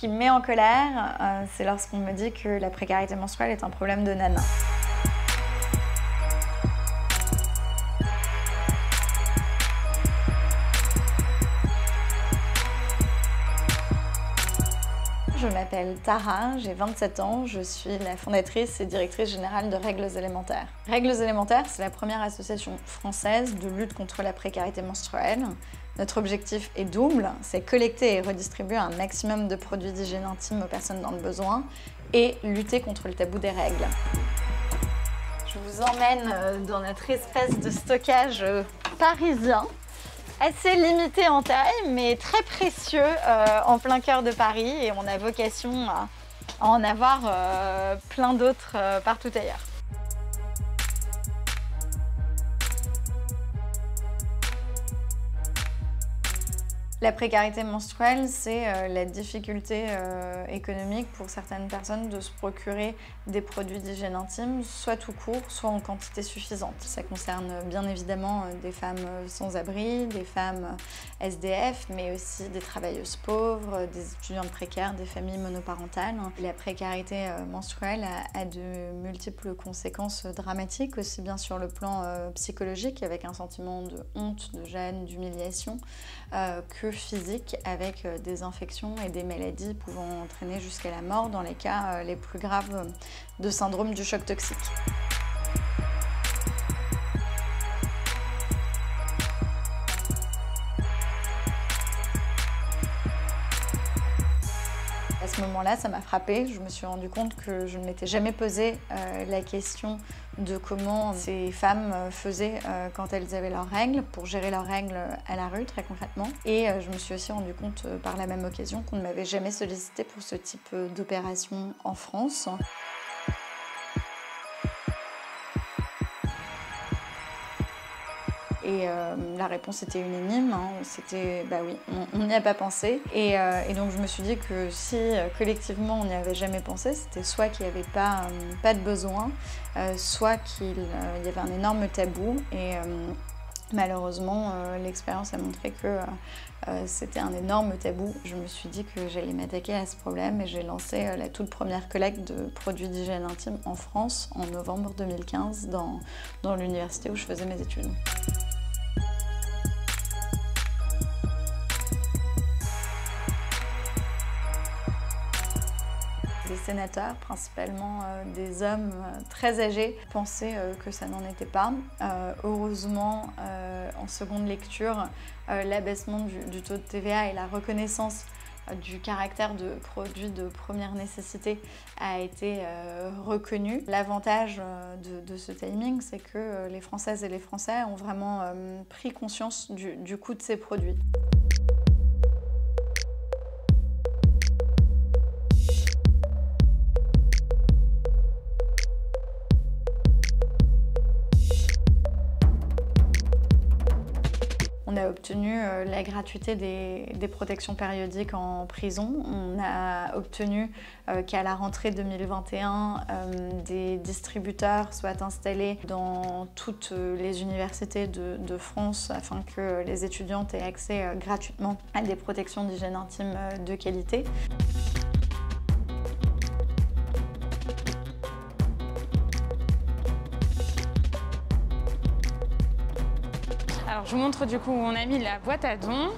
qui me met en colère, c'est lorsqu'on me dit que la précarité menstruelle est un problème de nana. Je m'appelle Tara, j'ai 27 ans, je suis la fondatrice et directrice générale de Règles élémentaires. Règles élémentaires, c'est la première association française de lutte contre la précarité menstruelle. Notre objectif est double, c'est collecter et redistribuer un maximum de produits d'hygiène intime aux personnes dans le besoin et lutter contre le tabou des règles. Je vous emmène dans notre espace de stockage parisien. Assez limité en taille, mais très précieux en plein cœur de Paris et on a vocation à en avoir plein d'autres partout ailleurs. La précarité menstruelle, c'est la difficulté économique pour certaines personnes de se procurer des produits d'hygiène intime, soit tout court, soit en quantité suffisante. Ça concerne bien évidemment des femmes sans abri, des femmes SDF, mais aussi des travailleuses pauvres, des étudiantes précaires, des familles monoparentales. La précarité menstruelle a de multiples conséquences dramatiques, aussi bien sur le plan psychologique, avec un sentiment de honte, de gêne, d'humiliation, que physique avec des infections et des maladies pouvant entraîner jusqu'à la mort dans les cas les plus graves de syndrome du choc toxique. À ce moment-là, ça m'a frappée. Je me suis rendu compte que je ne m'étais jamais posé la question de comment ces femmes faisaient quand elles avaient leurs règles, pour gérer leurs règles à la rue, très concrètement. Et je me suis aussi rendu compte par la même occasion qu'on ne m'avait jamais sollicité pour ce type d'opération en France. Et la réponse était une énigme, hein. C'était bah oui, on n'y a pas pensé. Et donc je me suis dit que si collectivement on n'y avait jamais pensé, c'était soit qu'il n'y avait pas de besoin, soit qu'il y avait un énorme tabou. Et malheureusement, l'expérience a montré que c'était un énorme tabou. Je me suis dit que j'allais m'attaquer à ce problème et j'ai lancé la toute première collecte de produits d'hygiène intime en France en novembre 2015 dans l'université où je faisais mes études. Les sénateurs, principalement des hommes très âgés, pensaient que ça n'en était pas. Heureusement, en seconde lecture, l'abaissement du taux de TVA et la reconnaissance du caractère de produit de première nécessité a été reconnu. L'avantage de ce timing, c'est que les Françaises et les Français ont vraiment pris conscience du coût de ces produits. On a obtenu la gratuité des protections périodiques en prison. On a obtenu qu'à la rentrée 2021, des distributeurs soient installés dans toutes les universités de France afin que les étudiantes aient accès gratuitement à des protections d'hygiène intime de qualité. Alors je vous montre du coup où on a mis la boîte à dons,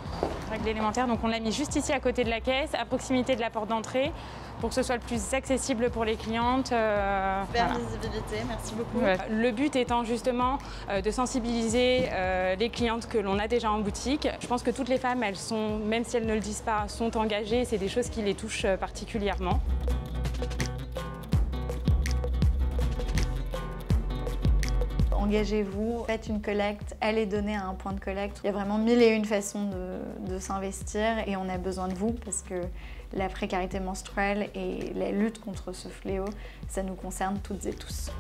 règles élémentaires, donc on l'a mis juste ici à côté de la caisse, à proximité de la porte d'entrée, pour que ce soit le plus accessible pour les clientes. Super voilà. Visibilité, merci beaucoup. Le but étant justement de sensibiliser les clientes que l'on a déjà en boutique. Je pense que toutes les femmes, elles sont, même si elles ne le disent pas, sont engagées, c'est des choses qui les touchent particulièrement. Engagez-vous, faites une collecte, allez donner à un point de collecte. Il y a vraiment 1001 façons de s'investir et on a besoin de vous parce que la précarité menstruelle et la lutte contre ce fléau, ça nous concerne toutes et tous.